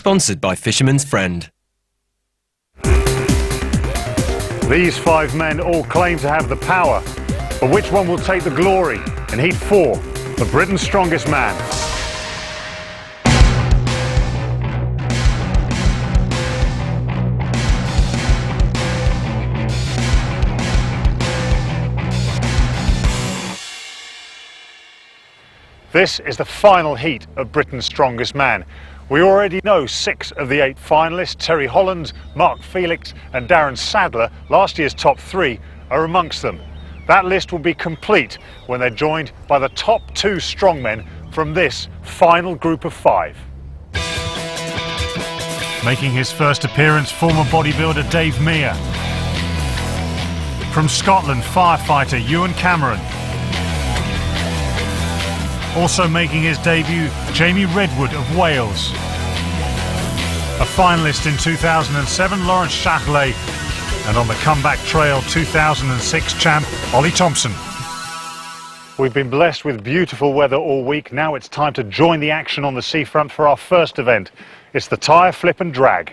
Sponsored by Fisherman's Friend. These 5 men all claim to have the power, but which one will take the glory in Heat 4 of Britain's Strongest Man? This is the final heat of Britain's Strongest Man. We already know 6 of the 8 finalists. Terry Holland, Mark Felix and Darren Sadler, last year's top 3, are amongst them. That list will be complete when they're joined by the top 2 strongmen from this final group of 5. Making his first appearance, former bodybuilder Dave Meir. From Scotland, firefighter Ewan Cameron. Also making his debut, Jamie Redwood of Wales. A finalist in 2007, Lawrence Shackley. And on the comeback trail, 2006 champ, Ollie Thompson. We've been blessed with beautiful weather all week. Now it's time to join the action on the seafront for our first event. It's the tyre flip and drag.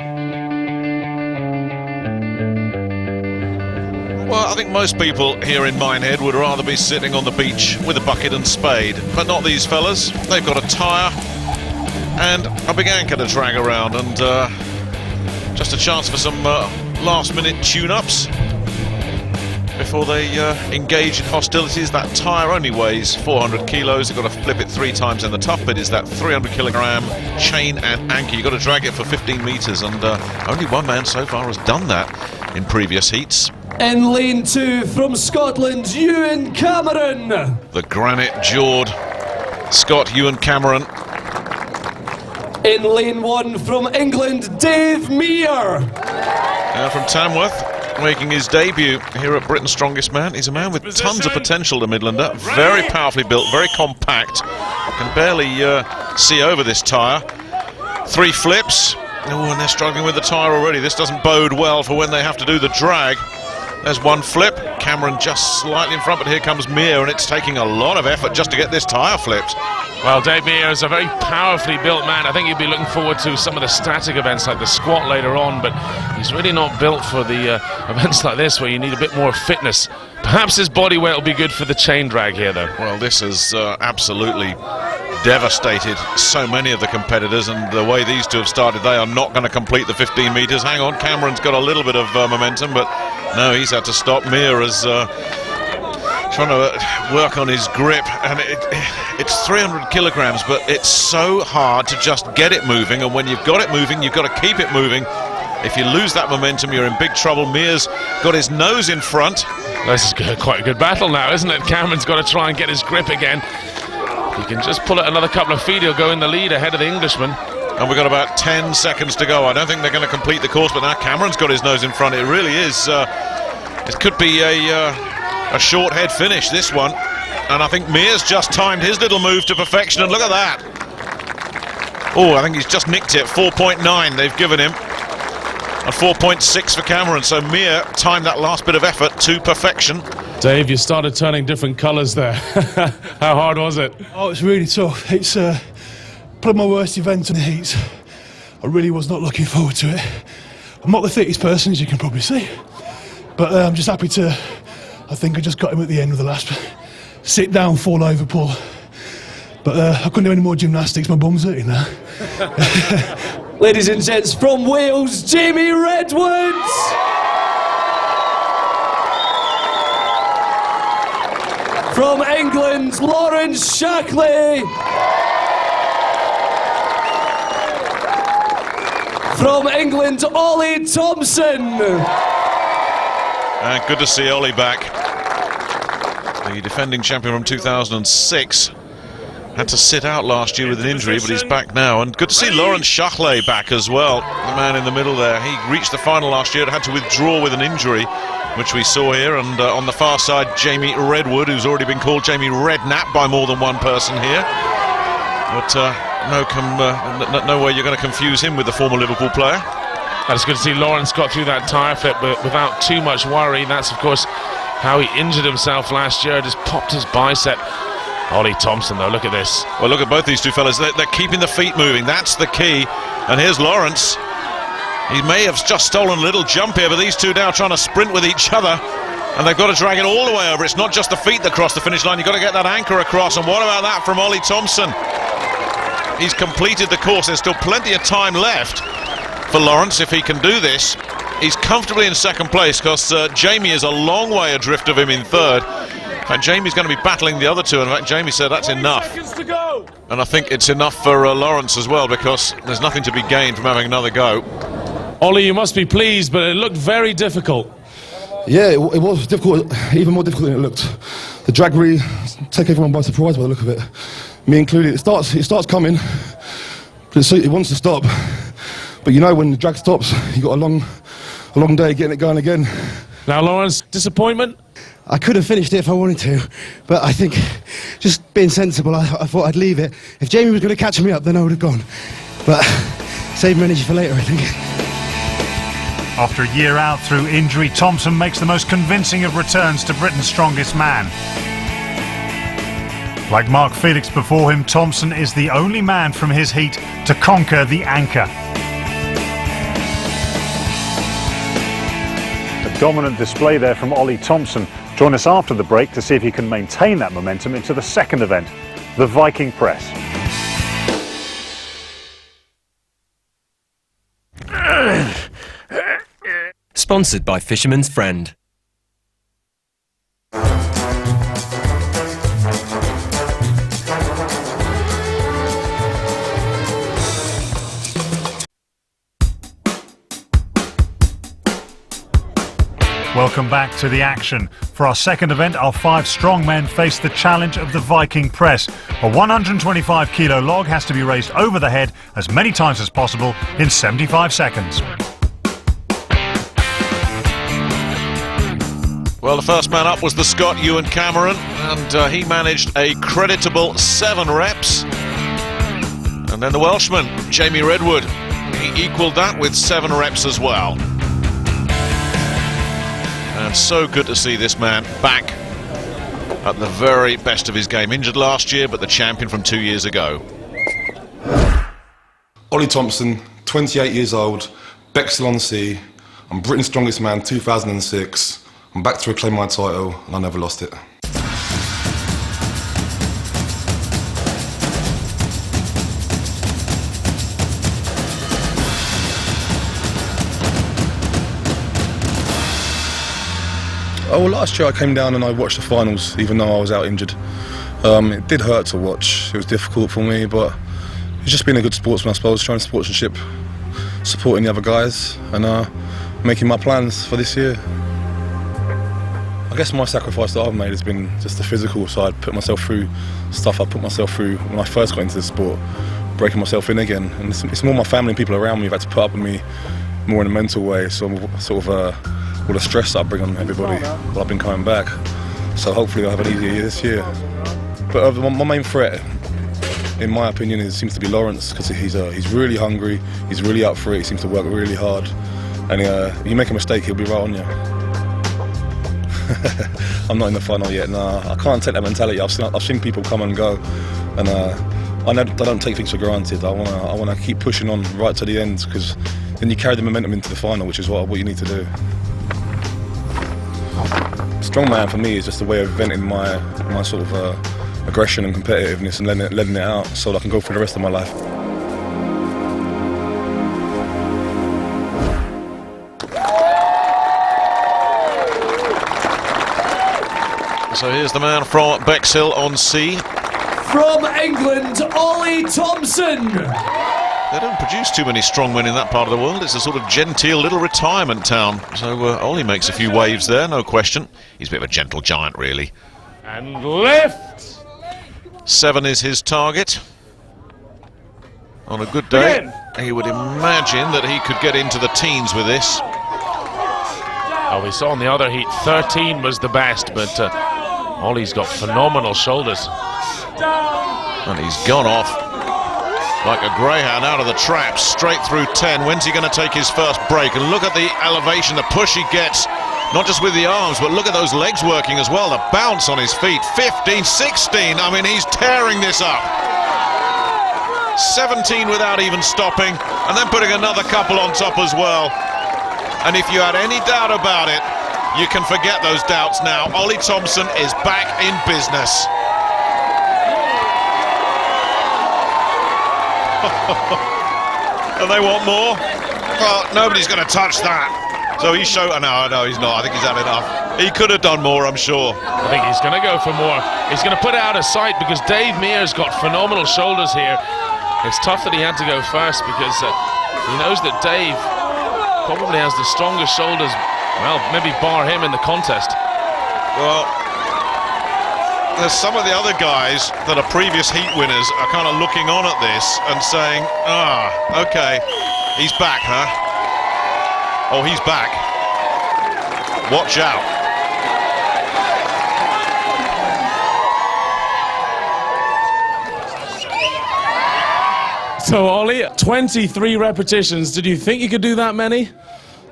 Well, I think most people here in Minehead would rather be sitting on the beach with a bucket and spade, but not these fellas. They've got a tyre and a big anchor to drag around, and just a chance for some last-minute tune-ups before they engage in hostilities. That tyre only weighs 400 kilos. You've got to flip it 3 times, and the tough bit is that 300-kilogram chain and anchor. You've got to drag it for 15 metres, and only one man so far has done that in previous heats. In lane 2 from Scotland, Ewan Cameron. The granite-jawed Scot Ewan Cameron. In lane 1 from England, Dave Meir. From Tamworth, making his debut here at Britain's Strongest Man. He's a man with tons of potential, the Midlander. Very powerfully built, very compact. Can barely see over this tyre. 3 flips. Oh, and they're struggling with the tyre already. This doesn't bode well for when they have to do the drag. There's 1 flip. Cameron just slightly in front, but here comes Meir, and it's taking a lot of effort just to get this tyre flipped. Well, Dave Meir is a very powerfully built man. I think he'd be looking forward to some of the static events like the squat later on, but he's really not built for the events like this where you need a bit more fitness. Perhaps his body weight will be good for the chain drag here, though. Well, this has absolutely devastated so many of the competitors, and the way these 2 have started, they are not going to complete the 15 metres. Hang on, Cameron's got a little bit of momentum, but no, he's had to stop. Meir is trying to work on his grip, and it's 300 kilograms, but it's so hard to just get it moving, and when you've got it moving, you've got to keep it moving. If you lose that momentum, you're in big trouble. Meir's got his nose in front. This is quite a good battle now, isn't it? Cameron's got to try and get his grip again. He can just pull it another couple of feet, he'll go in the lead ahead of the Englishman. And we've got about 10 seconds to go. I don't think they're going to complete the course, but now Cameron's got his nose in front. It really is, it could be a short head finish, this one. And I think Meir's just timed his little move to perfection, and look at that. Oh, I think he's just nicked it. 4.9 they've given him, and 4.6 for Cameron. So Meir timed that last bit of effort to perfection. Dave, you started turning different colours there. How hard was it? Oh, it's really tough. It's probably my worst event in the heats. I really was not looking forward to it. I'm not the fittest person, as you can probably see, but I'm just happy to. I think I just got him at the end with the last sit down, fall over pull. But I couldn't do any more gymnastics. My bum's hurting now. Ladies and gents, from Wales, Jamie Redwood. From England, Lawrence Shackley. From England, Ollie Thompson. Good to see Ollie back. The defending champion from 2006 had to sit out last year with an injury, but he's back now. And good to see Lawrence Shackley back as well, the man in the middle there. He reached the final last year, had to withdraw with an injury, which we saw here. And on the far side, Jamie Redwood, who's already been called Jamie Redknapp by more than one person here. But no way you're going to confuse him with the former Liverpool player. It's good to see Lawrence got through that tyre flip, but without too much worry. That's, of course, how he injured himself last year. Just popped his bicep. Ollie Thompson, though, look at this. Well, look at both these two fellas. They're keeping the feet moving. That's the key. And here's Lawrence. He may have just stolen a little jump here, but these two now trying to sprint with each other. And they've got to drag it all the way over. It's not just the feet that cross the finish line. You've got to get that anchor across. And what about that from Ollie Thompson? He's completed the course. There's still plenty of time left for Lawrence if he can do this. He's comfortably in second place because Jamie is a long way adrift of him in third. In fact, Jamie's going to be battling the other two. In fact, Jamie said that's enough. And I think it's enough for Lawrence as well, because there's nothing to be gained from having another go. Ollie, you must be pleased, but it looked very difficult. Yeah, it was difficult, even more difficult than it looked. The drag really took everyone by surprise by the look of it, me included. It starts coming, but it wants to stop. But you know, when the drag stops, you've got a long day getting it going again. Now, Lawrence, disappointment? I could have finished it if I wanted to, but I think just being sensible, I thought I'd leave it. If Jamie was going to catch me up, then I would have gone. But save my energy for later, I think. After a year out through injury, Thompson makes the most convincing of returns to Britain's strongest man. Like Mark Felix before him, Thompson is the only man from his heat to conquer the anchor. A dominant display there from Ollie Thompson. Join us after the break to see if he can maintain that momentum into the second event, the Viking Press. Sponsored by Fisherman's Friend. Welcome back to the action. For our second event, our 5 strongmen face the challenge of the Viking Press. A 125 kilo log has to be raised over the head as many times as possible in 75 seconds. Well, the first man up was the Scot, Ewan Cameron, and he managed a creditable 7 reps. And then the Welshman, Jamie Redwood, he equalled that with 7 reps as well. And so good to see this man back at the very best of his game. Injured last year, but the champion from 2 years ago. Ollie Thompson, 28 years old, Bexhill-on-Sea. I'm Britain's strongest man, 2006. I'm back to reclaim my title, and I never lost it. Oh, well, last year I came down and I watched the finals, even though I was out injured. It did hurt to watch. It was difficult for me, but it's just being a good sportsman, I suppose, showing sportsmanship, supporting the other guys, and making my plans for this year. I guess my sacrifice that I've made has been just the physical side, put myself through stuff I put myself through when I first got into the sport, breaking myself in again. And it's more my family and people around me who've had to put up with me more in a mental way, so sort of all the stress that I bring on everybody while I've been coming back. So hopefully I'll have an easier year this year. But my main threat, in my opinion, seems to be Lawrence, because he's really hungry, he's really up for it, he seems to work really hard, and if you make a mistake, he'll be right on you. I'm not in the final yet, nah. I can't take that mentality. I've seen people come and go, and I don't take things for granted. I want to keep pushing on right to the end, because then you carry the momentum into the final, which is what you need to do. Strongman for me is just a way of venting my sort of aggression and competitiveness and letting it out so that I can go through the rest of my life. So here's the man from Bexhill-on-Sea. From England, Ollie Thompson. They don't produce too many strongmen in that part of the world. It's a sort of genteel little retirement town. So Ollie makes a few waves there, no question. He's a bit of a gentle giant, really. And lift. 7 is his target. On a good day, he would imagine that he could get into the teens with this. Oh, we saw in the other heat, 13 was the best, but Ollie's got phenomenal shoulders. And he's gone off like a greyhound out of the trap, straight through 10. When's he going to take his first break? And look at the elevation, the push he gets not just with the arms, but look at those legs working as well. The bounce on his feet, 15, 16. I mean, he's tearing this up. 17 without even stopping, and then putting another couple on top as well. And if you had any doubt about it, you can forget those doubts now. Ollie Thompson is back in business. And they want more? Well, nobody's going to touch that. So he's showing. No, he's not. I think he's had enough. He could have done more, I'm sure. I think he's going to go for more. He's going to put it out of sight because Dave Mears got phenomenal shoulders here. It's tough that he had to go first because he knows that Dave probably has the strongest shoulders. Well, maybe bar him in the contest. Well, there's some of the other guys that are previous heat winners are kind of looking on at this and saying, okay, he's back, huh? Oh, he's back. Watch out. So, Ollie, 23 repetitions. Did you think you could do that many?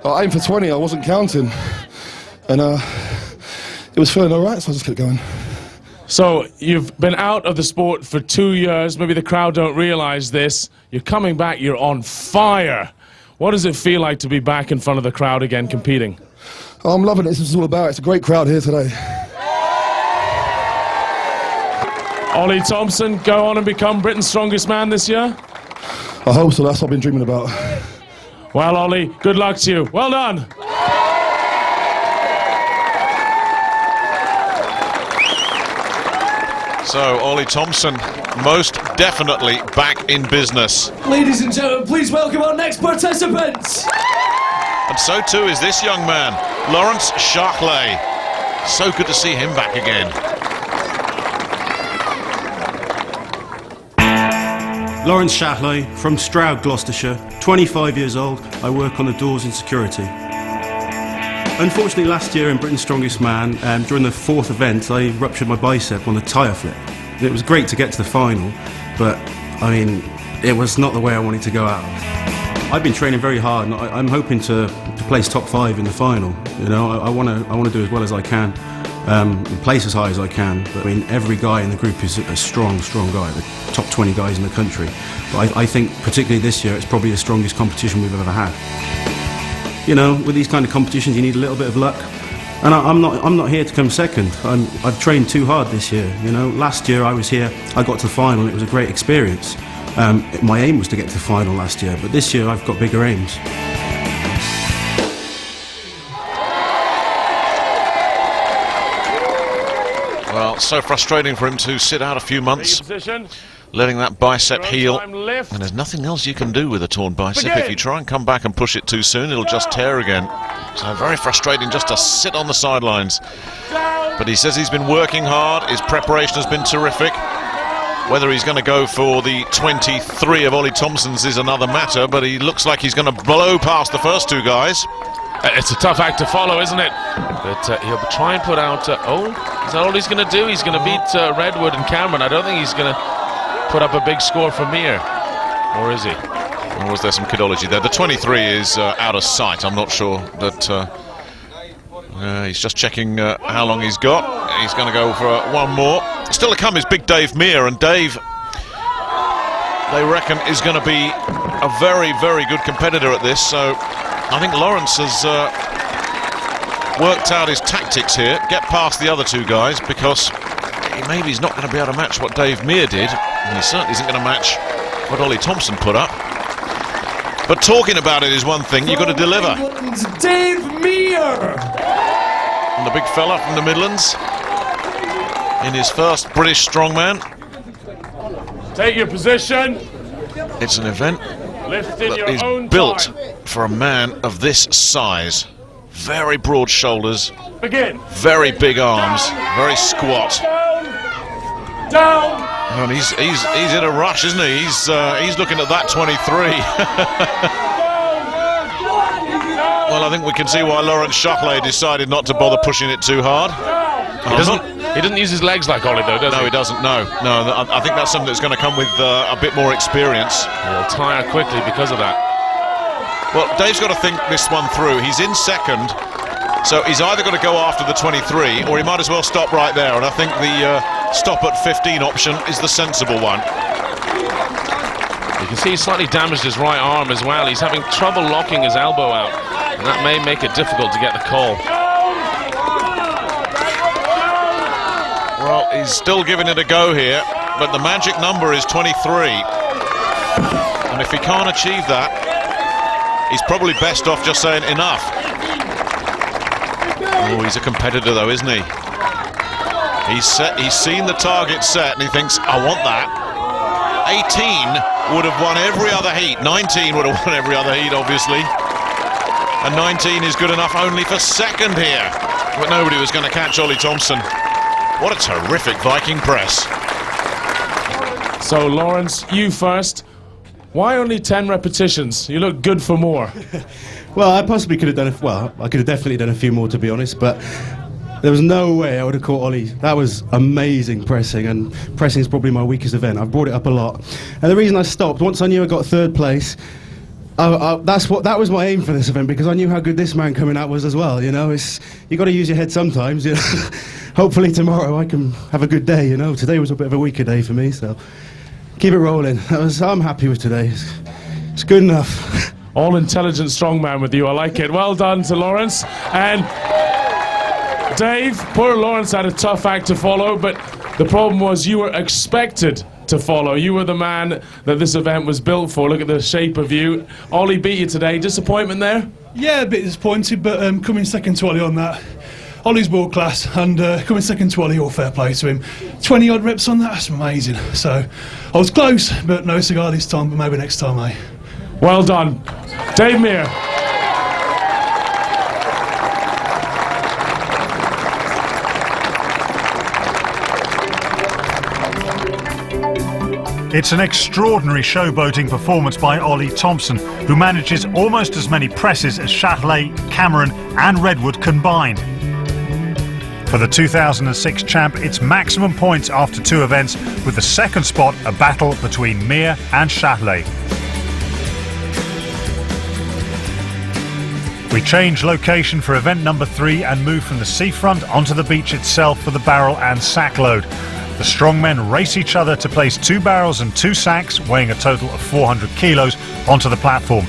I aimed for 20, I wasn't counting. And it was feeling all right, so I just kept going. So, you've been out of the sport for 2 years. Maybe the crowd don't realise this. You're coming back, you're on fire. What does it feel like to be back in front of the crowd again, competing? Oh, I'm loving it, this is all about. It's a great crowd here today. Ollie Thompson, go on and become Britain's strongest man this year? I hope so, that's what I've been dreaming about. Well, Ollie, good luck to you. Well done. So, Ollie Thompson, most definitely back in business. Ladies and gentlemen, please welcome our next participants. And so too is this young man, Lawrence Shackley. So good to see him back again. Lawrence Shackley from Stroud, Gloucestershire, 25 years old. I work on the doors in security. Unfortunately, last year in Britain's Strongest Man, during the fourth event, I ruptured my bicep on a tyre flip. It was great to get to the final, but I mean, it was not the way I wanted to go out. I've been training very hard, and I'm hoping to place top 5 in the final. You know, I want to do as well as I can, and place as high as I can. But I mean, every guy in the group is a strong guy. The top 20 guys in the country. But I think, particularly this year, it's probably the strongest competition we've ever had. You know, with these kind of competitions, you need a little bit of luck. And I'm not here to come second. I've trained too hard this year. You know, last year I was here, I got to the final. It was a great experience. My aim was to get to the final last year, but this year I've got bigger aims. Well, so frustrating for him to sit out a few months, letting that bicep heal. And there's nothing else you can do with a torn bicep. If you try and come back and push it too soon, it'll just tear again. So very frustrating just to sit on the sidelines. But he says he's been working hard. His preparation has been terrific. Whether he's going to go for the 23 of Ollie Thompson's is another matter, but he looks like he's going to blow past the first two guys. It's a tough act to follow, isn't it? But he'll try and put out... is that all he's going to do? He's going to beat Redwood and Cameron. I don't think he's going to put up a big score for Mir. Or is he? Or was there some kidology there? The 23 is out of sight. I'm not sure that... he's just checking how long he's got. He's going to go for one more. Still to come is Big Dave Mir, and Dave, they reckon, is going to be a very, very good competitor at this. So I think Lawrence has worked out his tactics here, get past the other two guys, because maybe he's not going to be able to match what Dave Mir did, and he certainly isn't going to match what Ollie Thompson put up. But talking about it is one thing, you've got to deliver. Dave Mir! And the big fella from the Midlands in his first British Strongman. Take your position. It's an event Lift in that your is own built time. for a man of this size. Very broad shoulders, Begin. very big arms, very squat. Down. And he's in a rush, isn't he? He's looking at that 23. Well, I think we can see why Lawrence Shackley decided not to bother pushing it too hard. He doesn't use his legs like Ollie, though, does he? No, he doesn't. No. I think that's something that's going to come with a bit more experience. He'll tire quickly because of that. Well, Dave's got to think this one through. He's in second, So he's either got to go after the 23 or he might as well stop right there, and I think the stop at 15 option is the sensible one. You can see he's slightly damaged his right arm as well. He's having trouble locking his elbow out, and that may make it difficult to get the call. Well, he's still giving it a go here, but the magic number is 23. And if he can't achieve that, he's probably best off just saying enough. Oh, he's a competitor though, isn't he? He's seen the target set and he thinks, I want that. 18 would have won every other heat. 19 would have won every other heat, obviously. And 19 is good enough only for second here. But nobody was going to catch Ollie Thompson. What a terrific Viking press. So, Lawrence, you first. Why only 10 repetitions? You look good for more. Well, I possibly could have done I could have definitely done a few more, to be honest, but there was no way I would have caught Ollie. That was amazing pressing, and pressing is probably my weakest event. I've brought it up a lot. And the reason I stopped, once I knew I got third place, that was my aim for this event, because I knew how good this man coming out was as well. You know, you got to use your head sometimes. You know, hopefully tomorrow I can have a good day. You know, today was a bit of a weaker day for me, so keep it rolling. I'm happy with today. It's good enough. All intelligent strongman with you. I like it. Well done to Lawrence. And Dave, poor Lawrence had a tough act to follow, but the problem was you were expected to follow. You were the man that this event was built for. Look at the shape of you. Ollie beat you today. Disappointment there? Yeah, a bit disappointed, but coming second to Ollie on that. Ollie's world class, and coming second to Ollie, all fair play to him. 20 odd reps on that, that's amazing. So I was close, but no cigar this time, but maybe next time, eh? Well done. Dave Meir. It's an extraordinary showboating performance by Ollie Thompson, who manages almost as many presses as Chatelet, Cameron and Redwood combined. For the 2006 champ, it's maximum points after 2 events, with the second spot a battle between Meir and Chatelet. We change location for event number 3 and move from the seafront onto the beach itself for the barrel and sack load. The strongmen race each other to place 2 barrels and 2 sacks, weighing a total of 400 kilos, onto the platform.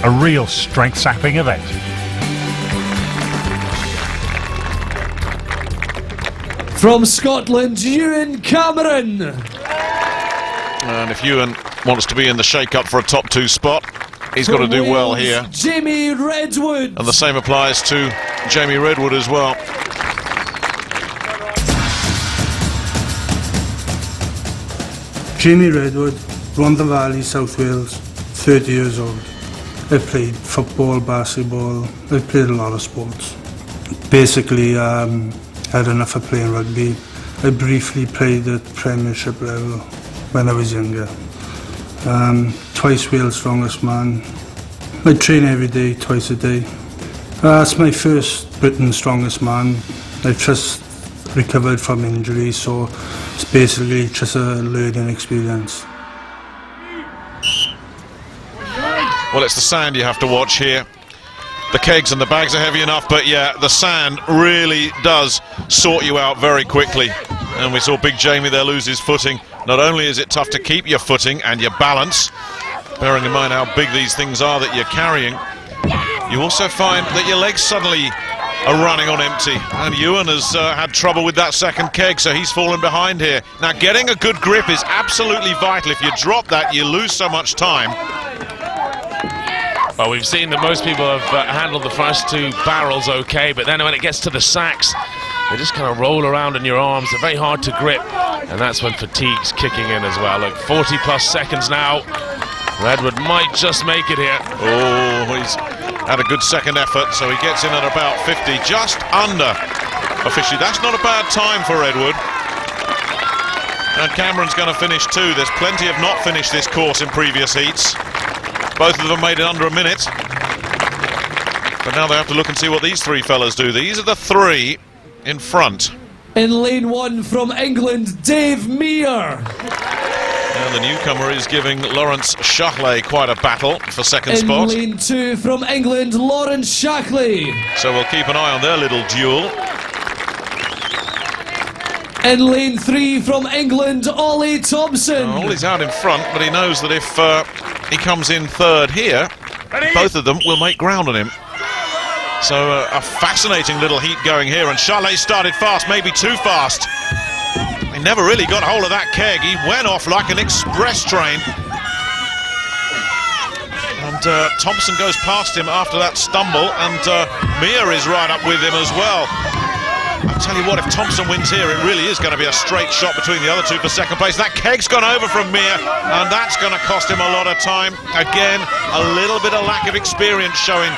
A real strength-sapping event. From Scotland, Ewan Cameron. And if Ewan wants to be in the shake-up for a top 2 spot, he's got to do well here. Jamie Redwood. And the same applies to Jamie Redwood as well. Jamie Redwood, Rhondda Valley, South Wales, 30 years old. I played football, basketball, I played a lot of sports. Basically, had enough of playing rugby. I briefly played at Premiership level when I was younger. Twice Wales strongest man. I train every day, twice a day. It's my first Britain's strongest man. I just recovered from injury, so it's basically just a learning experience. Well, it's the sand you have to watch here. The kegs and the bags are heavy enough, but yeah, the sand really does sort you out very quickly. And we saw Big Jamie there lose his footing. Not only is it tough to keep your footing and your balance, bearing in mind how big these things are that you're carrying, you also find that your legs suddenly are running on empty. And Ewan has had trouble with that second keg, so he's fallen behind here. Now, getting a good grip is absolutely vital. If you drop that, you lose so much time. Well, we've seen that most people have handled the first 2 barrels okay, but then when it gets to the sacks, they just kind of roll around in your arms. They're very hard to grip, and that's when fatigue's kicking in as well. Look, 40 plus seconds now. Redwood might just make it here. Oh, he's had a good second effort, so he gets in at about 50, just under officially. That's not a bad time for Redwood. And Cameron's going to finish too. There's plenty of not finished this course in previous heats. Both of them made it under a minute. But now they have to look and see what these 3 fellas do. These are the 3 in front. In lane 1 from England, Dave Meir. And the newcomer is giving Lawrence Shackley quite a battle for second In spot. lane 2 from England, Lawrence Shackley. So we'll keep an eye on their little duel. In lane 3 from England, Ollie Thompson. Ollie's out in front, but he knows that if he comes in third here, both of them will make ground on him. So a fascinating little heat going here, and Shackley started fast, maybe too fast. He never really got hold of that keg. He went off like an express train. And Thompson goes past him after that stumble, and Mir is right up with him as well. I'll tell you what, if Thompson wins here, it really is going to be a straight shot between the other two for second place. That keg's gone over from Mir, and that's going to cost him a lot of time. Again, a little bit of lack of experience showing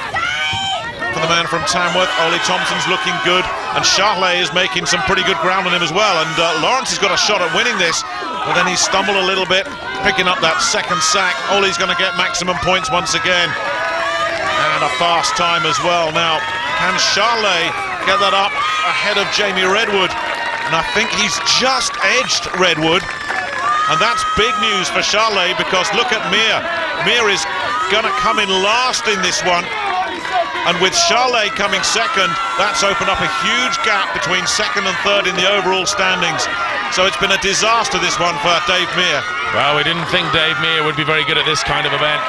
for the man from Tamworth. Ollie Thompson's looking good, and Shackley is making some pretty good ground on him as well. And Lawrence has got a shot at winning this, but then he stumbled a little bit, picking up that second sack. Ollie's going to get maximum points once again, and a fast time as well. Now, can Shackley get that up ahead of Jamie Redwood? And I think he's just edged Redwood, and that's big news for Shackley, because look at Mir. Mir is going to come in last in this one. And with Shackley coming second, that's opened up a huge gap between second and third in the overall standings. So it's been a disaster, this one, for Dave Mir. Well, we didn't think Dave Mir would be very good at this kind of event.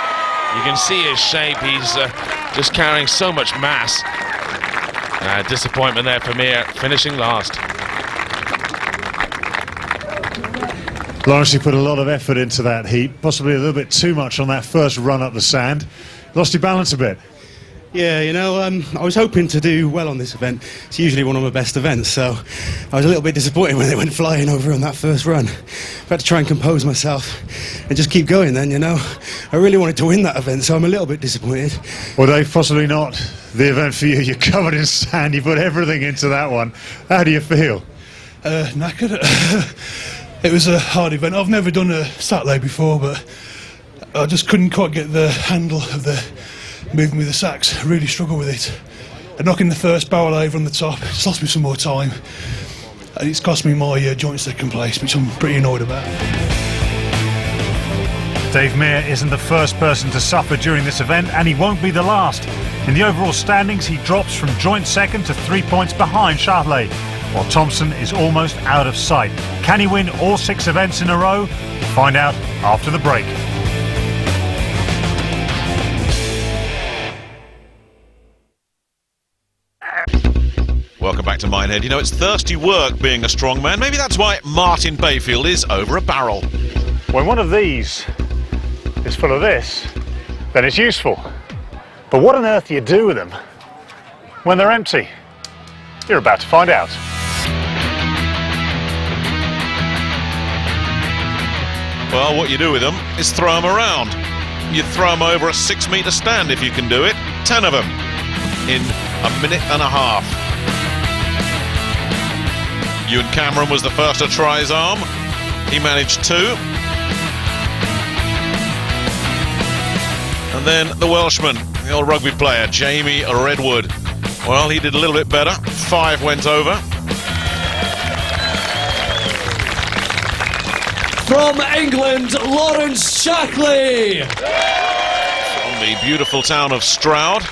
You can see his shape. He's just carrying so much mass. Disappointment there for Mir, finishing last. Lawrence, you put a lot of effort into that heat, possibly a little bit too much on that first run up the sand. Lost your balance a bit. Yeah, you know, I was hoping to do well on this event. It's usually one of my best events, so I was a little bit disappointed when it went flying over on that first run. I had to try and compose myself and just keep going then, you know. I really wanted to win that event, so I'm a little bit disappointed. Well, Dave, possibly not the event for you. You're covered in sand, you put everything into that one. How do you feel? Knackered. It was a hard event. I've never done a Saturday before, but I just couldn't quite get the handle of the moving with the sacks. I really struggled with it. And knocking the first barrel over on the top, it's lost me some more time. And it's cost me my joint second place, which I'm pretty annoyed about. Dave Mir isn't the first person to suffer during this event, and he won't be the last. In the overall standings, he drops from joint second to 3 points behind Shackley, while Thompson is almost out of sight. Can he win all 6 events in a row? We'll find out after the break. Welcome back to Minehead. You know, it's thirsty work being a strongman. Maybe that's why Martin Bayfield is over a barrel. When one of these is full of this, then it's useful. But what on earth do you do with them when they're empty? You're about to find out. Well, what you do with them is throw them around. You throw them over a 6-metre stand if you can do it. 10 of them in a minute and a half. Ewan Cameron was the first to try his arm. He managed 2. And then the Welshman, the old rugby player, Jamie Redwood. Well, he did a little bit better. 5 went over. From England, Lawrence Shackley. From the beautiful town of Stroud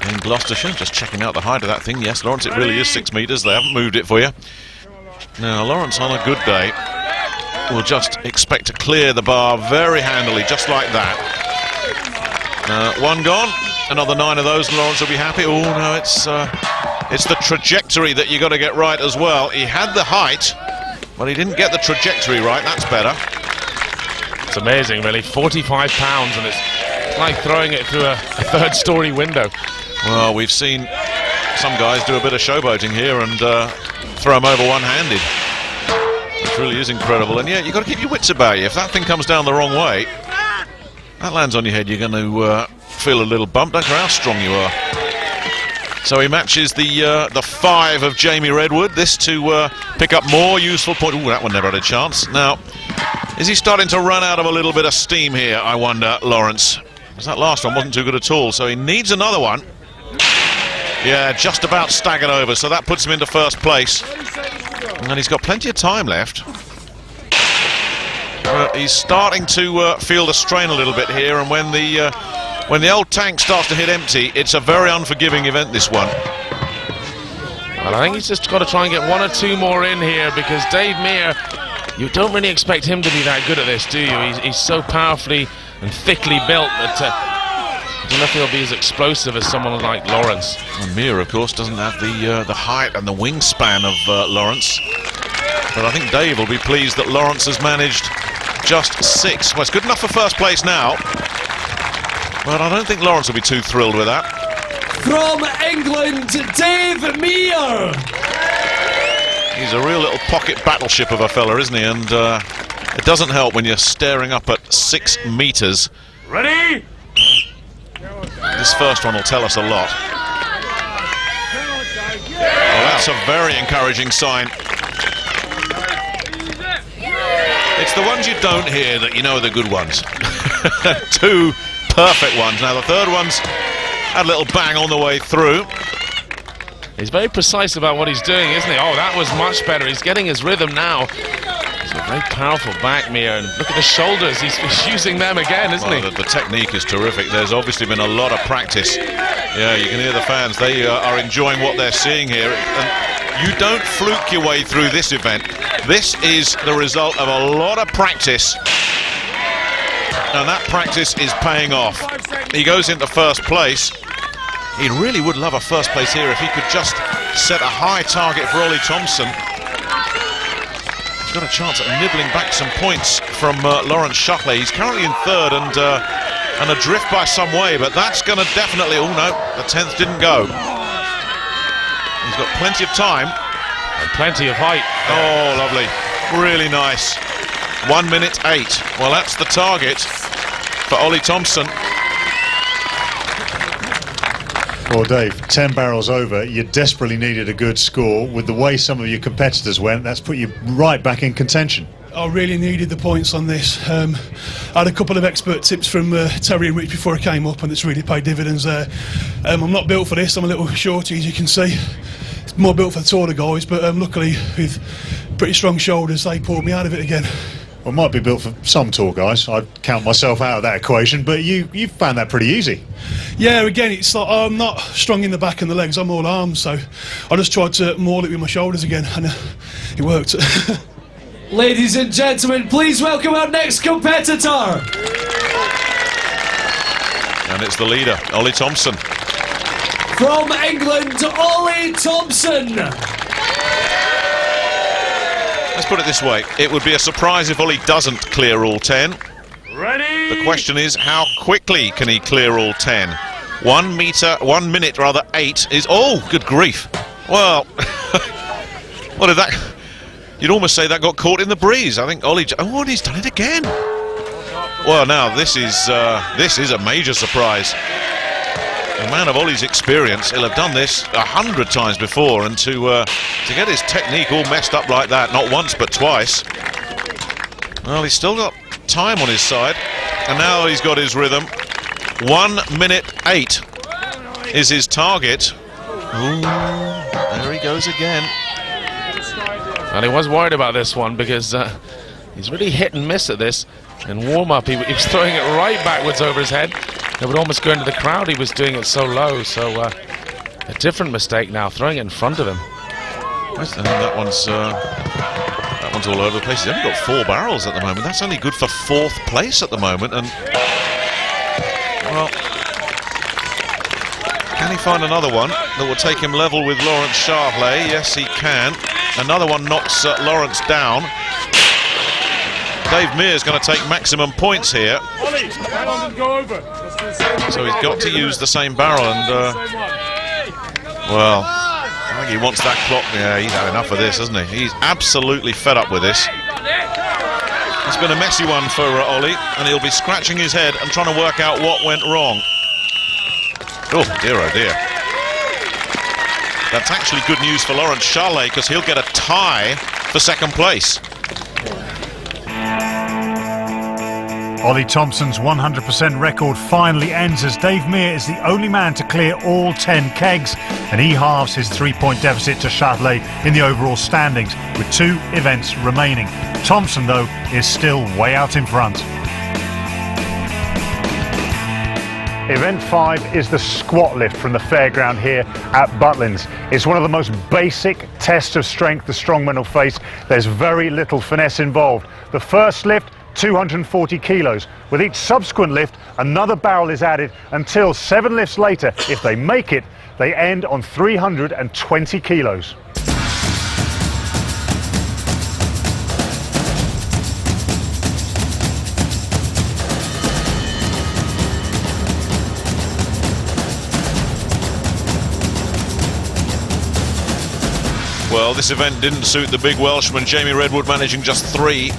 in Gloucestershire. Just checking out the height of that thing. Yes, Lawrence, it really is 6 metres. They haven't moved it for you. Now, Lawrence, on a good day, will just expect to clear the bar very handily, just like that. 1 gone. Another 9 of those, and Lawrence will be happy. Oh, no, it's the trajectory that you got to get right as well. He had the height, but he didn't get the trajectory right. That's better. It's amazing, really. 45 pounds, and it's like throwing it through a third-story window. Well, we've seen some guys do a bit of showboating here and throw them over one-handed. It really is incredible. And yeah, you've got to keep your wits about you. If that thing comes down the wrong way, that lands on your head, you're going to feel a little bump. Don't care how strong you are. So he matches the 5 of Jamie Redwood. This to pick up more useful points. Ooh, that one never had a chance. Now, is he starting to run out of a little bit of steam here, I wonder, Lawrence? Because that last one wasn't too good at all. So he needs another one. Yeah, just about staggered over. So that puts him into first place. And he's got plenty of time left. But he's starting to feel the strain a little bit here, and when the old tank starts to hit empty, it's a very unforgiving event, this one. Well, I think he's just got to try and get one or two more in here, because Dave Meir, you don't really expect him to be that good at this, do you? He's so powerfully and thickly built that I don't know if he'll be as explosive as someone like Lawrence. And Meir, of course, doesn't have the height and the wingspan of Lawrence. But I think Dave will be pleased that Lawrence has managed just 6. Well, it's good enough for first place now, but I don't think Lawrence will be too thrilled with that. From England, Dave Meir. He's a real little pocket battleship of a fella, isn't he? And it doesn't help when you're staring up at 6 meters. Ready? This first one will tell us a lot. Well, that's a very encouraging sign. It's the ones you don't hear that you know are the good ones. 2 perfect ones. Now the third one's had a little bang on the way through. He's very precise about what he's doing, isn't he? Oh, that was much better. He's getting his rhythm now. He's a very powerful back, Meir, and look at the shoulders. He's using them again, isn't he? The technique is terrific. There's obviously been a lot of practice. Yeah, you can hear the fans. They are enjoying what they're seeing here. And you don't fluke your way through this event. This is the result of a lot of practice. And that practice is paying off. He goes into first place. He really would love a first place here if he could just set a high target for Ollie Thompson. He's got a chance at nibbling back some points from Lawrence Shockley. He's currently in third and adrift by some way, but that's going to definitely... Oh no, the 10th didn't go. He's got plenty of time. And plenty of height. Oh, lovely. Really nice. 1 minute 8. Well, that's the target for Ollie Thompson. Well, Dave, 10 barrels over, you desperately needed a good score. With the way some of your competitors went, that's put you right back in contention. I really needed the points on this. I had a couple of expert tips from Terry and Rich before I came up, and it's really paid dividends there. I'm not built for this. I'm a little shorty, as you can see. It's more built for the taller guys, but luckily with pretty strong shoulders, they pulled me out of it again. Well, might be built for some tall guys. I'd count myself out of that equation, but you found that pretty easy. Yeah, again, it's like I'm not strong in the back and the legs, I'm all arms, so I just tried to maul it with my shoulders again, and it worked. Ladies and gentlemen, please welcome our next competitor. And it's the leader, Ollie Thompson. From England, Ollie Thompson. Let's put it this way, it would be a surprise if Ollie doesn't clear all 10. Ready? The question is, how quickly can he clear all 10? 1 minute 8 is... Oh, good grief. Well, what did that... You'd almost say that got caught in the breeze. I think Ollie... Oh, and he's done it again. Well, now, this is a major surprise. A man of Ollie's experience, he'll have done this 100 times before, and to get his technique all messed up like that, not once but twice. Well, he's still got time on his side, and now he's got his rhythm. 1 minute 8 is his target. Ooh, there he goes again. And he was worried about this one because he's really hit and miss at this. In warm-up, he was throwing it right backwards over his head. It would almost go into the crowd. He was doing it so low. So a different mistake now, throwing it in front of him. I think that one's all over the place. He's only got 4 barrels at the moment. That's only good for 4th place at the moment. And well, can he find another one that will take him level with Lawrence Charlet? Yes, he can. Another one knocks Lawrence down. Dave Meir's going to take maximum points here. So he's got to use the same barrel, and well, I think he wants that clock. Yeah, he's had enough of this, hasn't he? He's absolutely fed up with this. It's been a messy one for Ollie, and he'll be scratching his head and trying to work out what went wrong. Oh dear, oh dear. That's actually good news for Lawrence Charlet, because he'll get a tie for 2nd place. Ollie Thompson's 100% record finally ends as Dave Mere is the only man to clear all 10 kegs, and he halves his 3-point deficit to Chatelet in the overall standings with 2 events remaining. Thompson, though, is still way out in front. Event 5 is the squat lift from the fairground here at Butlins. It's one of the most basic tests of strength the strongman will face. There's very little finesse involved. The first lift, 240 kilos. With each subsequent lift, another barrel is added until 7 lifts later, if they make it, they end on 320 kilos. Well, this event didn't suit the big Welshman, Jamie Redwood, managing just 3.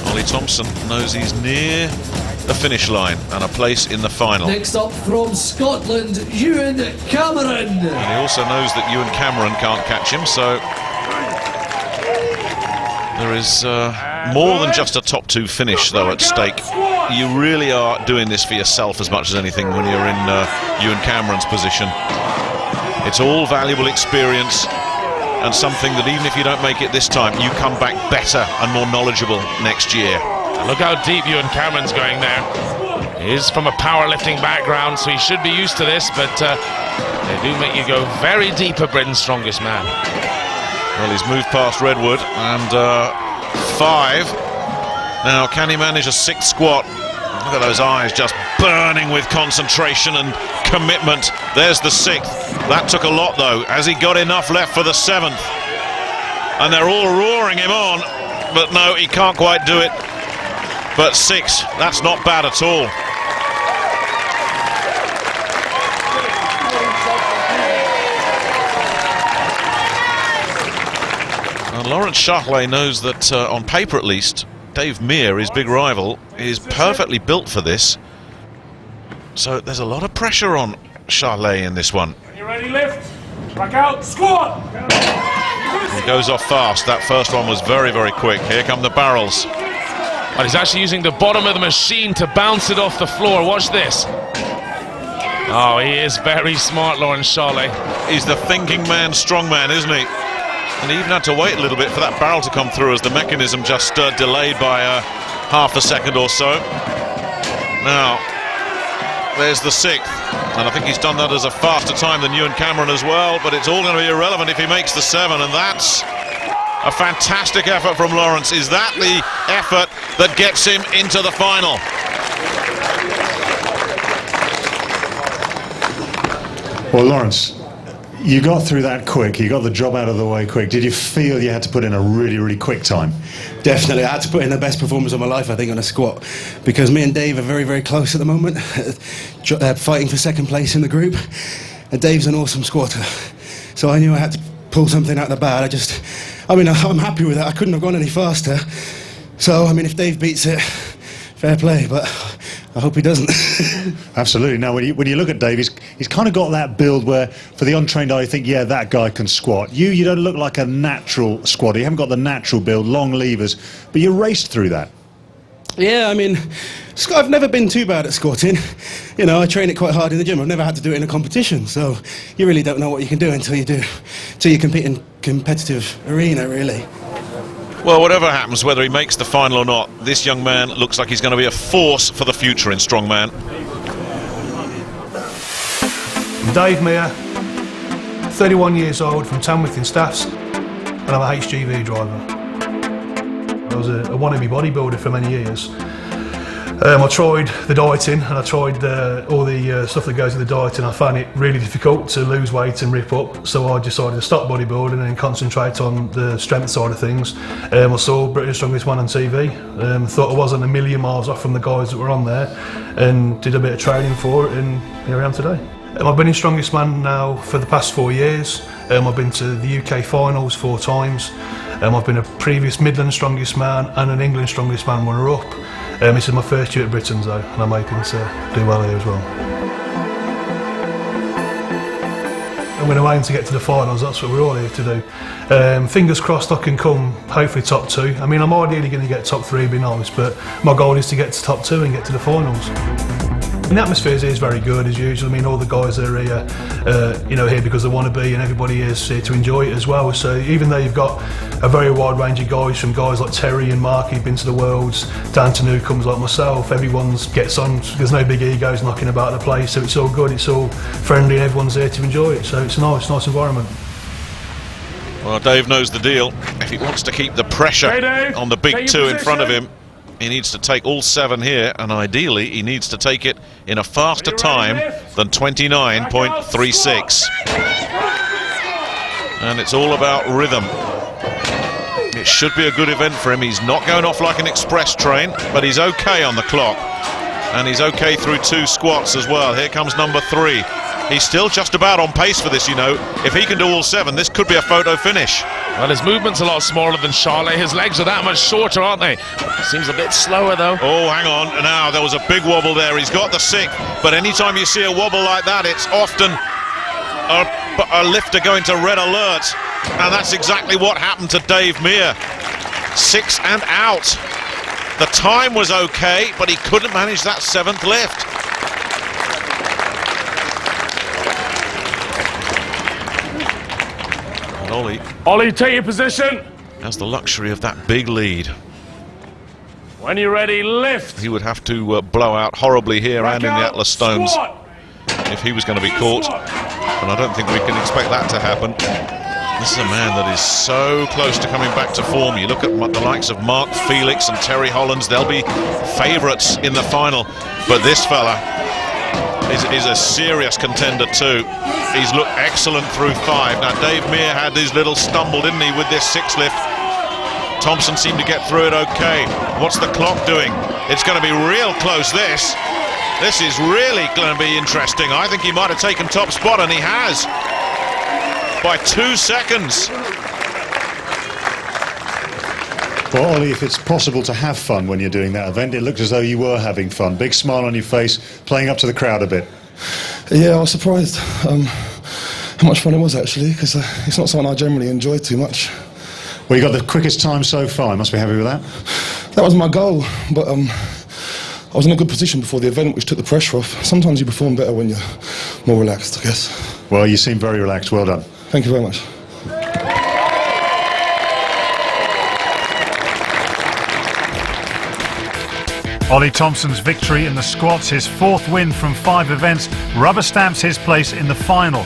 Ollie Thompson knows he's near the finish line and a place in the final. Next up from Scotland, Ewan Cameron. And he also knows that Ewan Cameron can't catch him, so there is more than just a top 2 finish, though, at stake. You really are doing this for yourself as much as anything when you're in Ewan Cameron's position. It's all valuable experience and something that even if you don't make it this time, you come back better and more knowledgeable next year. Look how deep Ewan Cameron's going there. He is from a powerlifting background, so he should be used to this, but they do make you go very deep at Britain's Strongest Man. Well, he's moved past Redwood, and 5. Now, can he manage a 6th squat? Look at those eyes just burning with concentration and commitment. There's the 6th. That took a lot, though. Has he got enough left for the 7th? And they're all roaring him on, but no, he can't quite do it. But 6, that's not bad at all. And Lawrence Chatelet knows that, on paper at least, Dave Mere, his big rival, is perfectly built for this. So there's a lot of pressure on Chatelet in this one. You ready, lift? Back out, squat! He goes off fast. That first one was very, very quick. Here come the barrels. And he's actually using the bottom of the machine to bounce it off the floor. Watch this. Oh, he is very smart, Lawrence Chatelet. He's the thinking man, strong man, isn't he? And he even had to wait a little bit for that barrel to come through as the mechanism just delayed by half a second or so. Now, there's the 6th, and I think he's done that as a faster time than Ewan Cameron as well, but it's all going to be irrelevant if he makes the 7, and that's a fantastic effort from Lawrence. Is that the effort that gets him into the final? Well, Lawrence, you got through that quick. You got the job out of the way quick. Did you feel you had to put in a really, really quick time? Definitely, I had to put in the best performance of my life, I think, on a squat, because me and Dave are very, very close at the moment, fighting for 2nd place in the group, and Dave's an awesome squatter, so I knew I had to pull something out of the bag. I'm happy with that. I couldn't have gone any faster, so, I mean, if Dave beats it, fair play, but I hope he doesn't. Absolutely. Now, when you look at Dave, he's kind of got that build where, for the untrained eye, you think, yeah, that guy can squat. You don't look like a natural squatter. You haven't got the natural build, long levers, but you raced through that. Yeah, I mean, I've never been too bad at squatting. You know, I train it quite hard in the gym. I've never had to do it in a competition, so you really don't know what you can do until you compete in competitive arena, really. Well, whatever happens, whether he makes the final or not, this young man looks like he's going to be a force for the future in strongman. Dave Mere, 31 years old, from Tamworth in Staffs, and I'm a HGV driver. I was a wannabe bodybuilder for many years. I tried the dieting and I tried all the stuff that goes with the diet, and I found it really difficult to lose weight and rip up, so I decided to stop bodybuilding and concentrate on the strength side of things. I saw Britain's Strongest Man on TV, thought I wasn't a million miles off from the guys that were on there, and did a bit of training for it, and here I am today. I've been in Strongest Man now for the past 4 years. I've been to the UK finals 4 times. I've been a previous Midland Strongest Man and an England Strongest Man runner-up. This is my first year at Britain's though, and I'm hoping to do well here as well. I'm going to aim to get to the finals. That's what we're all here to do. Fingers crossed I can come, hopefully top 2. I mean, I'm ideally going to get top 3, be nice, but my goal is to get to top 2 and get to the finals. And the atmosphere is very good as usual. I mean, all the guys are here, here because they want to be, and everybody is here to enjoy it as well. So even though you've got a very wide range of guys, from guys like Terry and Mark who've been to the Worlds, down to newcomers like myself, everyone gets on. There's no big egos knocking about the place, so it's all good. It's all friendly, and everyone's there to enjoy it. So it's a nice environment. Well, Dave knows the deal. If he wants to keep the pressure on the big 2 in front of him, he needs to take all 7 here, and ideally he needs to take it in a faster time than 29.36. And it's all about rhythm. It should be a good event for him. He's not going off like an express train, but he's okay on the clock. And he's okay through 2 squats as well. Here comes number 3. He's still just about on pace for this, you know. If he can do all 7, this could be a photo finish. Well, his movement's a lot smaller than Charlet. His legs are that much shorter, aren't they? Seems a bit slower, though. Oh, hang on. Now, there was a big wobble there. He's got the 6th, but anytime you see a wobble like that, it's often a lifter going to red alert. And that's exactly what happened to Dave Meir. 6 and out. The time was okay, but he couldn't manage that 7th lift. Ollie, take your position. Has the luxury of that big lead. When you're ready, lift. He would have to blow out horribly here and in the Atlas Stones if he was going to be caught. And I don't think we can expect that to happen. This is a man that is so close to coming back to form. You look at the likes of Mark Felix and Terry Hollands, they'll be favourites in the final. But this fella is a serious contender too. He's looked excellent through 5. Now, Dave Meir had his little stumble, didn't he, with this 6th lift. Thompson seemed to get through it okay. What's the clock doing? It's going to be real close, this. This is really going to be interesting. I think he might have taken top spot, and he has. By 2 seconds. Well, Ollie, if it's possible to have fun when you're doing that event, it looked as though you were having fun. Big smile on your face, playing up to the crowd a bit. Yeah, I was surprised how much fun it was, actually, because it's not something I generally enjoy too much. Well, you got the quickest time so far. You must be happy with that. That was my goal, but I was in a good position before the event, which took the pressure off. Sometimes you perform better when you're more relaxed, I guess. Well, you seem very relaxed. Well done. Thank you very much. Ollie Thompson's victory in the squats, his 4th win from 5 events, rubber stamps his place in the final.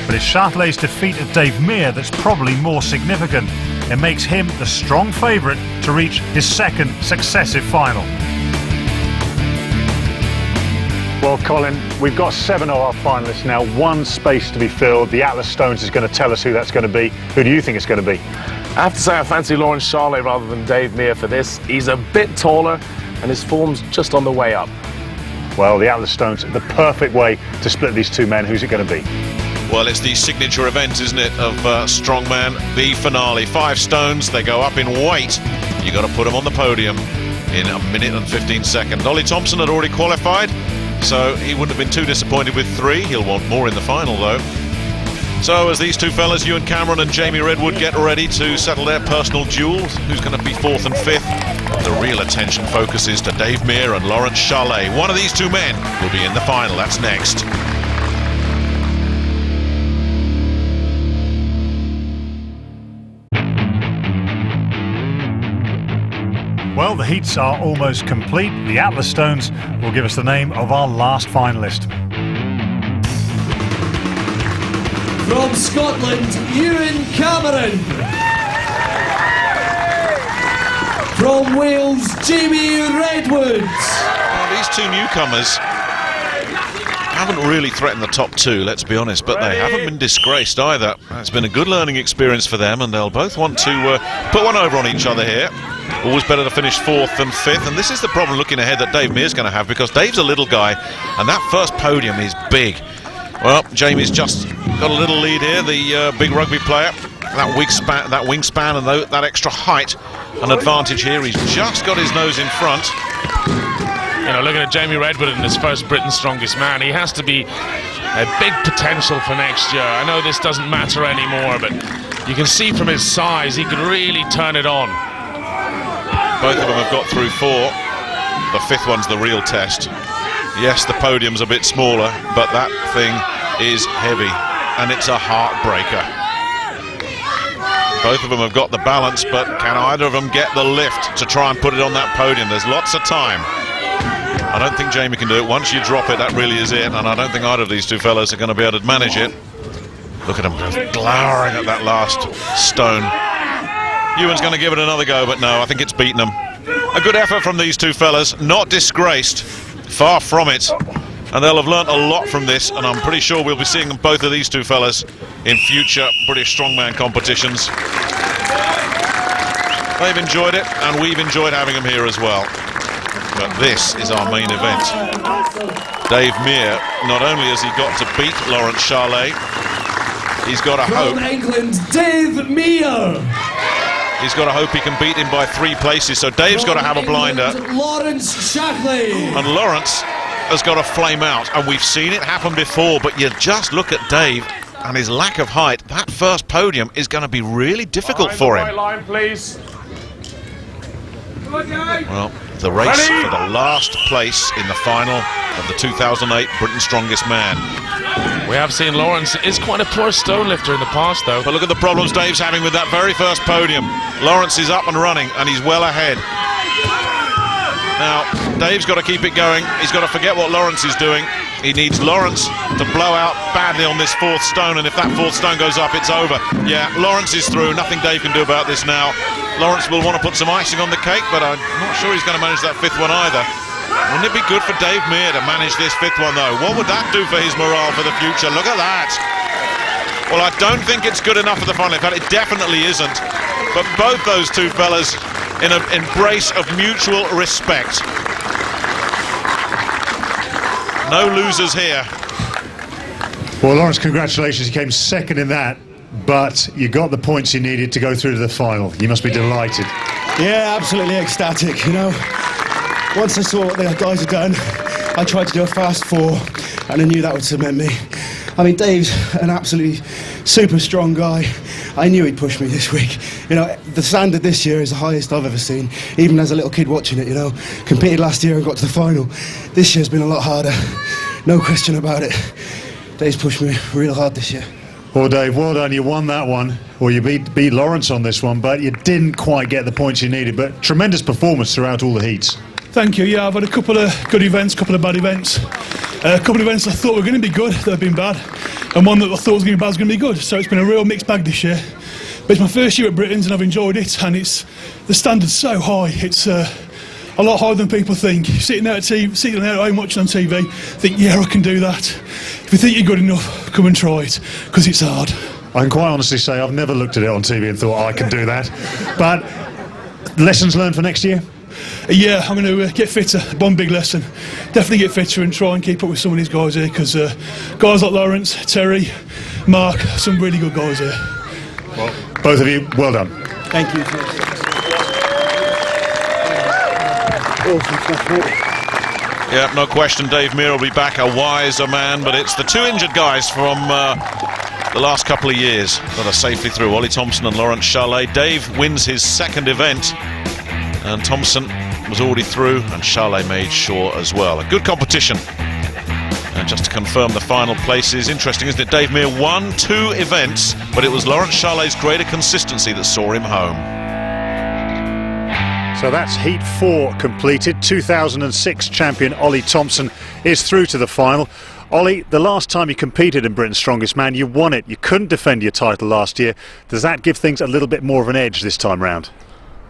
But it's Chatelet's defeat of Dave Meir that's probably more significant. It makes him the strong favourite to reach his 2nd successive final. Well, Colin, we've got 7 of our finalists now, 1 space to be filled. The Atlas Stones is going to tell us who that's going to be. Who do you think it's going to be? I have to say I fancy Lawrence Charlet rather than Dave Meir for this. He's a bit taller, and his form's just on the way up. Well, the Atlas Stones, the perfect way to split these 2 men. Who's it going to be? Well, it's the signature event, isn't it, of Strongman, the finale. 5 stones, they go up in weight. You got to put them on the podium in 1 minute and 15 seconds. Ollie Thompson had already qualified, so he wouldn't have been too disappointed with 3. He'll want more in the final, though. So as these 2 fellas, Ewan Cameron and Jamie Redwood, get ready to settle their personal duels, who's going to be 4th and 5th? The real attention focuses to Dave Meir and Lawrence Charlet. One of these 2 men will be in the final. That's next. Well, the heats are almost complete. The Atlas Stones will give us the name of our last finalist. From Scotland, Ewan Cameron. From Wales, Jamie Redwood. Well, these 2 newcomers haven't really threatened the top 2, let's be honest, but they haven't been disgraced either. It's been a good learning experience for them, and they'll both want to put one over on each other here. Always better to finish 4th than 5th, and this is the problem looking ahead that Dave Meir's going to have, because Dave's a little guy, and that first podium is big. Well, Jamie's just got a little lead here, the big rugby player. That wingspan and that extra height, an advantage here. He's just got his nose in front. You know, looking at Jamie Redwood in his first Britain's Strongest Man, he has to be a big potential for next year. I know this doesn't matter anymore, but you can see from his size he could really turn it on. Both of them have got through 4. The 5th one's the real test. Yes, the podium's a bit smaller, but that thing is heavy, and it's a heartbreaker. Both of them have got the balance, but can either of them get the lift to try and put it on that podium? There's lots of time. I don't think Jamie can do it. Once you drop it, that really is it, and I don't think either of these two fellas are going to be able to manage it. Look at them glowering at that last stone. Ewan's going to give it another go, but no, I think it's beaten them. A good effort from these two fellas, not disgraced, far from it, and they'll have learnt a lot from this, and I'm pretty sure we'll be seeing both of these two fellas in future British strongman competitions. They've enjoyed it, and we've enjoyed having them here as well. But this is our main event. Dave Mere, not only has he got to beat Lawrence Charlet, he's got to hope. From England, Dave Mere. He's got to hope he can beat him by 3 places. So Dave's got to have a blinder. Lawrence Shackley. And Lawrence has got to flame out. And we've seen it happen before, but you just look at Dave and his lack of height. That first podium is going to be really difficult for him. Right line, please. Well, the race for the last place in the final of the 2008 Britain's Strongest Man. We have seen Lawrence is quite a poor stone lifter in the past, though. But look at the problems Dave's having with that very first podium. Lawrence is up and running, and he's well ahead. Now, Dave's got to keep it going. He's got to forget what Lawrence is doing. He needs Lawrence to blow out badly on this 4th stone, and if that 4th stone goes up, it's over. Yeah, Lawrence is through. Nothing Dave can do about this now. Lawrence will want to put some icing on the cake, but I'm not sure he's going to manage that 5th one either. Wouldn't it be good for Dave Mere to manage this 5th one, though? What would that do for his morale for the future? Look at that. Well, I don't think it's good enough for the final. In fact, it definitely isn't. But both those two fellas in an embrace of mutual respect. No losers here. Well, Lawrence, congratulations. You came 2nd in that, but you got the points you needed to go through to the final. You must be delighted. Yeah, absolutely ecstatic, you know. Once I saw what the guys had done, I tried to do a fast 4, and I knew that would cement me. I mean, Dave's an absolutely super strong guy. I knew he'd push me this week. You know, the standard this year is the highest I've ever seen, even as a little kid watching it, you know. Competed last year and got to the final. This year's been a lot harder, no question about it. Dave's pushed me real hard this year. Well, Dave, well done. You won that one. Well, you beat Lawrence on this one, but you didn't quite get the points you needed. But tremendous performance throughout all the heats. Thank you. Yeah, I've had a couple of good events, couple of bad events. A couple of events I thought were going to be good that have been bad, and one that I thought was going to be bad was going to be good. So it's been a real mixed bag this year. But it's my first year at Britain's and I've enjoyed it, and it's the standard's so high. It's a lot higher than people think. Sitting there at home watching on TV, think, yeah, I can do that. If you think you're good enough, come and try it, because it's hard. I can quite honestly say I've never looked at it on TV and thought I can do that. But lessons learned for next year? Yeah, I'm going to get fitter. One big lesson. Definitely get fitter and try and keep up with some of these guys here, because guys like Lawrence, Terry, Mark, some really good guys here. Well, both of you, well done. Thank you. Yeah, no question, Dave Mere will be back a wiser man, but it's the 2 injured guys from the last couple of years that are safely through. Ollie Thompson and Lawrence Charlet. Dave wins his 2nd event, and Thompson was already through, and Charlet made sure as well. A good competition. And just to confirm the final places, interesting, isn't it? Dave Mere won 2 events, but it was Lawrence Charlet's greater consistency that saw him home. So that's Heat 4 completed. 2006 champion Ollie Thompson is through to the final. Ollie, the last time you competed in Britain's Strongest Man, you won it. You couldn't defend your title last year. Does that give things a little bit more of an edge this time round?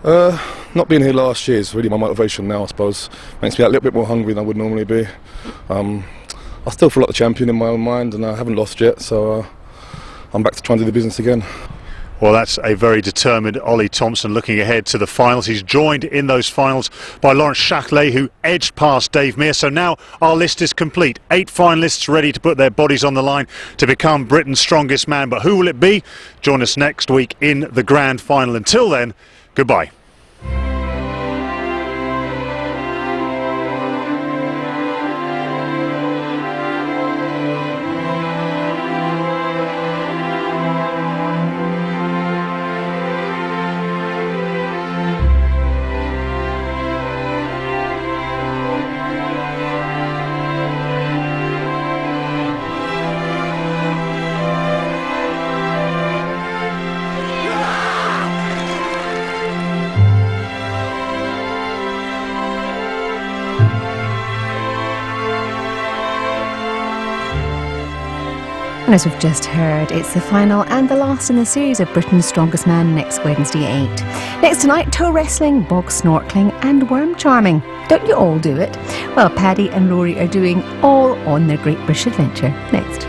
Not being here last year is really my motivation now, I suppose. Makes me a little bit more hungry than I would normally be. I still feel like the champion in my own mind, and I haven't lost yet, so I'm back to trying to do the business again. Well, that's a very determined Ollie Thompson looking ahead to the finals. He's joined in those finals by Lawrence Shackley, who edged past Dave Mere. So now our list is complete. 8 finalists ready to put their bodies on the line to become Britain's Strongest Man. But who will it be? Join us next week in the grand final. Until then, goodbye. And as we've just heard, it's the final and the last in the series of Britain's Strongest Man next Wednesday at 8. Next tonight, toe wrestling, bog snorkeling and worm charming. Don't you all do it? Well, Paddy and Rory are doing all on their Great British Adventure next.